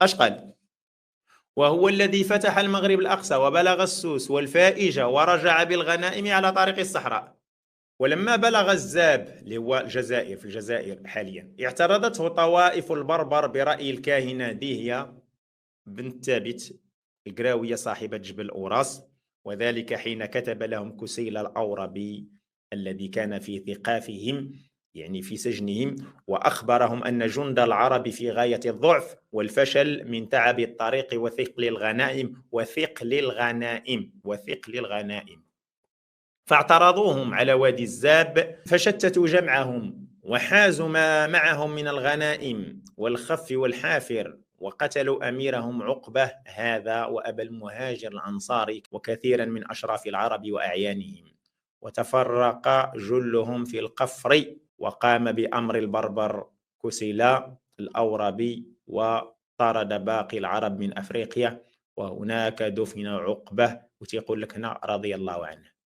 اش قال؟ وهو الذي فتح المغرب الأقصى وبلغ السوس والفائجة ورجع بالغنائم على طريق الصحراء. ولما بلغ الزاب اللي هو الجزائر، في الجزائر حاليا، اعترضته طوائف البربر برأي الكاهنة ديهية بنت ثابت القراوية صاحبة جبل أوراس، وذلك حين كتب لهم كسيل الأوربي الذي كان في ثقافهم، يعني في سجنهم، وأخبرهم أن جند العرب في غاية الضعف والفشل من تعب الطريق وثقل الغنائم. فاعترضوهم على وادي الزاب، فشتتوا جمعهم وحازوا ما معهم من الغنائم والخف والحافر، وقتلوا أميرهم عقبة هذا وأبا المهاجر الأنصاري وكثيرا من أشراف العرب وأعيانهم، وتفرق جلهم في القفر. وقام بأمر البربر كسلا الأوربي وطرد باقي العرب من أفريقيا، وهناك دفن عقبة وتيقول لك هنا رضي الله عنه.